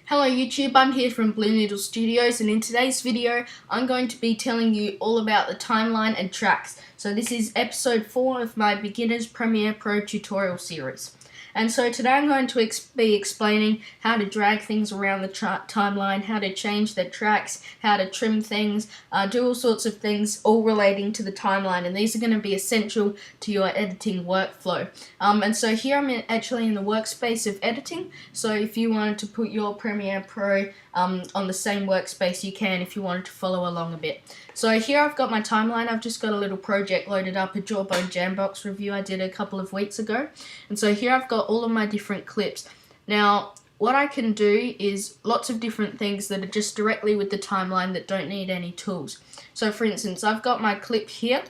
Hello YouTube, I'm here from Blue Noodle Studios, and in today's video I'm going to be telling you all about the timeline and tracks. So this is episode 4 of my Beginners Premiere Pro tutorial series. And so today I'm going to be explaining how to drag things around the timeline, how to change the tracks, how to trim things, do all sorts of things all relating to the timeline, and these are going to be essential to your editing workflow. And so here I'm actually in the workspace of editing, so if you wanted to put your Premiere Pro on the same workspace you can if you wanted to follow along a bit. So here I've got my timeline. I've just got a little project loaded up, a Jawbone Jambox review I did a couple of weeks ago. And so here I've got all of my different clips. Now, what I can do is lots of different things that are just directly with the timeline that don't need any tools. So for instance, I've got my clip here,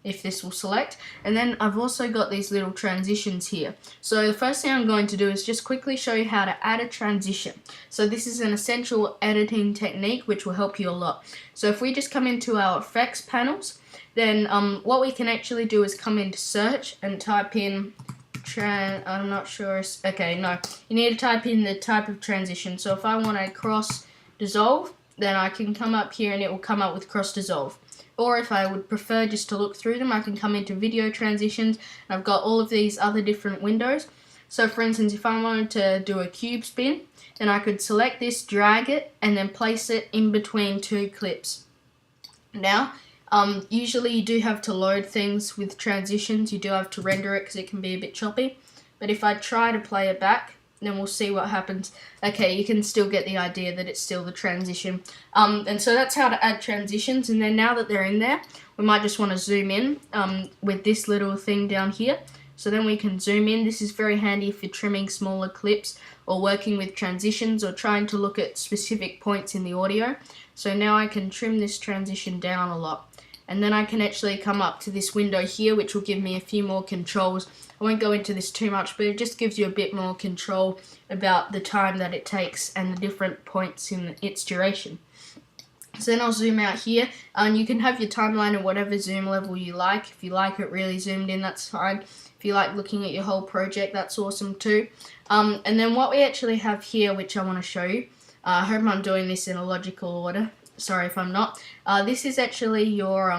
if this will select, and then I've also got these little transitions here. So the first thing I'm going to do is just quickly show you how to add a transition. So this is an essential editing technique which will help you a lot. So if we just come into our effects panels, then what we can actually do is come into search and type in I'm not sure, okay, no, you need to type in the type of transition. So if I want a cross dissolve, then I can come up here and it will come up with cross dissolve. Or if I would prefer just to look through them, I can come into video transitions, and I've got all of these other different windows. So for instance, if I wanted to do a cube spin, then I could select this, drag it, and then place it in between two clips. Now, usually you do have to load things with transitions, you do have to render it because it can be a bit choppy. But if I try to play it back, then we'll see what happens. Okay, you can still get the idea that it's still the transition. And so that's how to add transitions, and then now that they're in there, we might just want to zoom in with this little thing down here. So then we can zoom in. This is very handy if you're trimming smaller clips or working with transitions or trying to look at specific points in the audio. So now I can trim this transition down a lot. And then I can actually come up to this window here, which will give me a few more controls. I won't go into this too much, but it just gives you a bit more control about the time that it takes and the different points in its duration. So then I'll zoom out here, and you can have your timeline at whatever zoom level you like. If you like it really zoomed in, that's fine. If you like looking at your whole project, that's awesome too. And then what we actually have here, which I want to show you, I hope I'm doing this in a logical order. Sorry if I'm not. This is actually your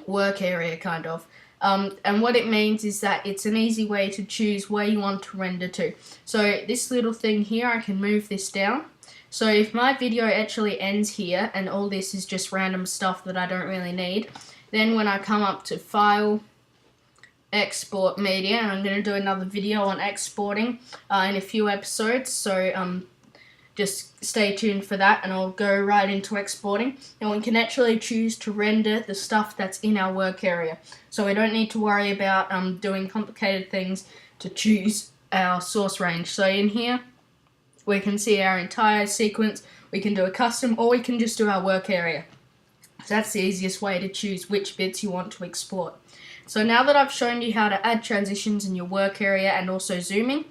work area, kind of. And what it means is that it's an easy way to choose where you want to render to. So this little thing here, I can move this down. So if my video actually ends here and all this is just random stuff that I don't really need, then when I come up to File, Export Media, and I'm going to do another video on exporting in a few episodes, so just stay tuned for that, and I'll go right into exporting. And we can actually choose to render the stuff that's in our work area. So we don't need to worry about doing complicated things to choose our source range. So in here, we can see our entire sequence. We can do a custom, or we can just do our work area. So that's the easiest way to choose which bits you want to export. So now that I've shown you how to add transitions in your work area and also zooming,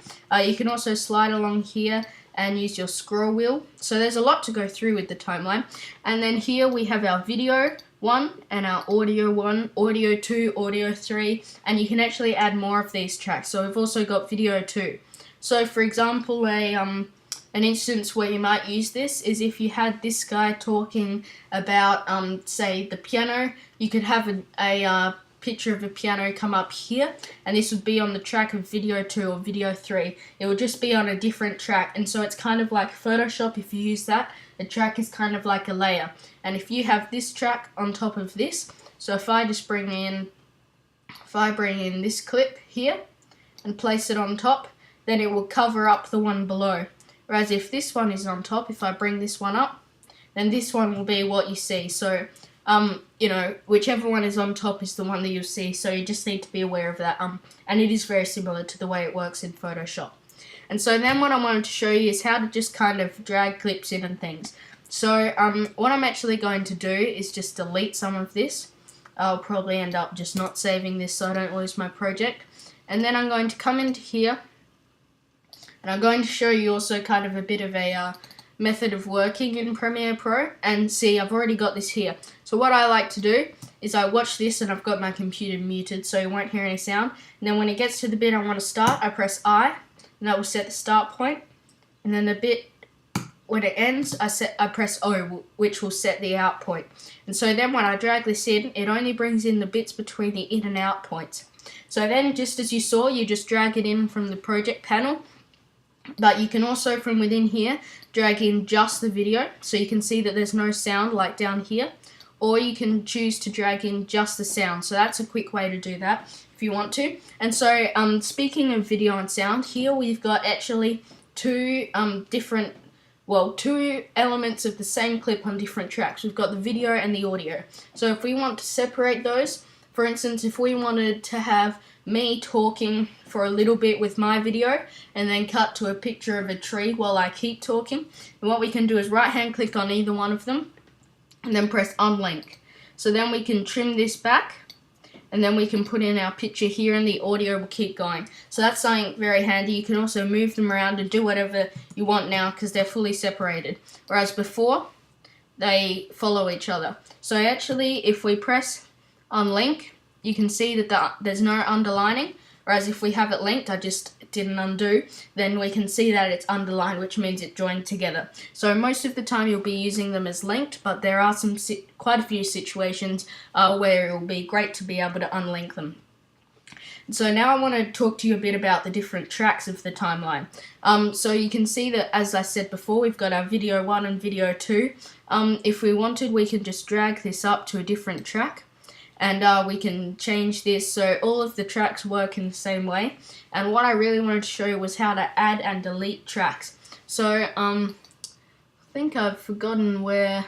you can also slide along here and use your scroll wheel. So there's a lot to go through with the timeline. And then here we have our video 1 and our audio 1, audio 2, audio 3, and you can actually add more of these tracks. So we've also got video 2. So for example, an instance where you might use this is if you had this guy talking about, say, the piano. You could have a picture of a piano come up here, and this would be on the track of video 2 or video 3. It would just be on a different track, and so it's kind of like Photoshop. If you use that, the track is kind of like a layer. And if you have this track on top of this, so if I just bring in this clip here and place it on top, then it will cover up the one below. Whereas if this one is on top, if I bring this one up, then this one will be what you see. So you know, whichever one is on top is the one that you'll see, so you just need to be aware of that. And it is very similar to the way it works in Photoshop. And so then what I wanted to show you is how to just kind of drag clips in and things. So what I'm actually going to do is just delete some of this. I'll probably end up just not saving this so I don't lose my project. And then I'm going to come into here, and I'm going to show you also kind of a bit of a method of working in Premiere Pro. And see, I've already got this here. So what I like to do is I watch this, and I've got my computer muted so you won't hear any sound. And then when it gets to the bit I want to start, I press I, and that will set the start point. and then the bit when it ends, I press O, which will set the out point. And so then when I drag this in, it only brings in the bits between the in and out points. So then, just as you saw, you just drag it in from the project panel, but you can also from within here drag in just the video, so you can see that there's no sound like down here, or you can choose to drag in just the sound. So that's a quick way to do that if you want to. And so speaking of video and sound, here we've got actually two elements of the same clip on different tracks. We've got the video and the audio. So if we want to separate those, for instance, if we wanted to have me talking for a little bit with my video and then cut to a picture of a tree while I keep talking, and what we can do is right hand click on either one of them and then press unlink. So then we can trim this back, and then we can put in our picture here and the audio will keep going. So that's something very handy. You can also move them around and do whatever you want now because they're fully separated. Whereas before, they follow each other. So actually, if we press unlink, you can see that there's no underlining. Whereas if we have it linked, I just didn't undo, then we can see that it's underlined, which means it joined together. So most of the time you'll be using them as linked, but there are quite a few situations where it will be great to be able to unlink them. So now I want to talk to you a bit about the different tracks of the timeline. So you can see that, as I said before, we've got our video 1 and video 2. If we wanted, we could just drag this up to a different track, and we can change this so all of the tracks work in the same way. And what I really wanted to show you was how to add and delete tracks. So I think I've forgotten where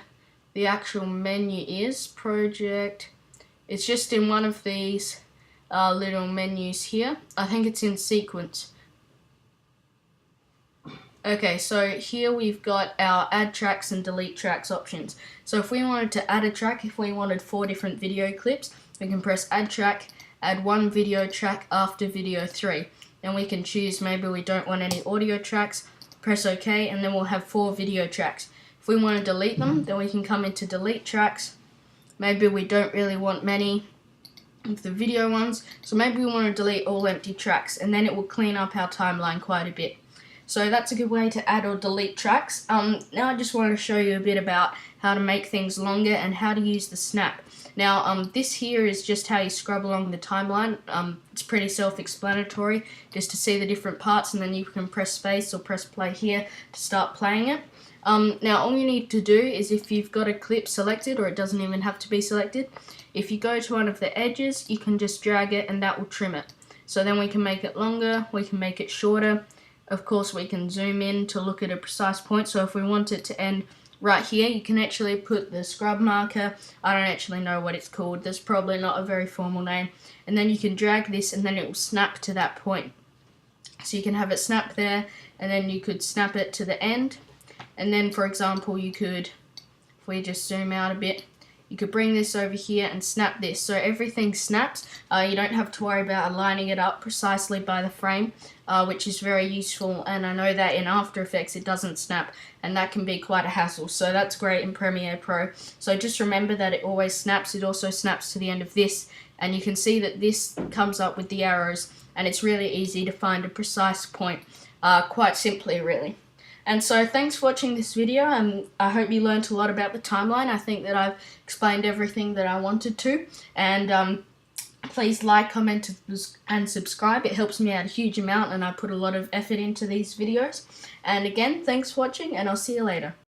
the actual menu is. Project, it's just in one of these little menus here. I think it's in sequence. Okay, so here we've got our add tracks and delete tracks options. So if we wanted to add a track, if we wanted 4 different video clips, we can press add track, add 1 video track after video 3. Then we can choose maybe we don't want any audio tracks, press OK, and then we'll have 4 video tracks. If we want to delete them, then we can come into delete tracks. Maybe we don't really want many of the video ones, so maybe we want to delete all empty tracks, and then it will clean up our timeline quite a bit. So that's a good way to add or delete tracks. Now I just want to show you a bit about how to make things longer and how to use the snap. Now this here is just how you scrub along the timeline. It's pretty self-explanatory, just to see the different parts, and then you can press space or press play here to start playing it. Now all you need to do is, if you've got a clip selected, or it doesn't even have to be selected, if you go to one of the edges, you can just drag it and that will trim it. So then we can make it longer, we can make it shorter. Of course, we can zoom in to look at a precise point. So if we want it to end right here, you can actually put the scrub marker. I don't actually know what it's called. There's probably not a very formal name. And then you can drag this and then it will snap to that point. So you can have it snap there, and then you could snap it to the end. And then, for example, you could, if we just zoom out a bit, you could bring this over here and snap this. So everything snaps. You don't have to worry about lining it up precisely by the frame, which is very useful. And I know that in After Effects it doesn't snap, and that can be quite a hassle. So that's great in Premiere Pro. So just remember that it always snaps. It also snaps to the end of this. And you can see that this comes up with the arrows, and it's really easy to find a precise point quite simply, really. And so thanks for watching this video, and I hope you learned a lot about the timeline. I think that I've explained everything that I wanted to. And please like, comment, and subscribe. It helps me out a huge amount, and I put a lot of effort into these videos. And again, thanks for watching, and I'll see you later.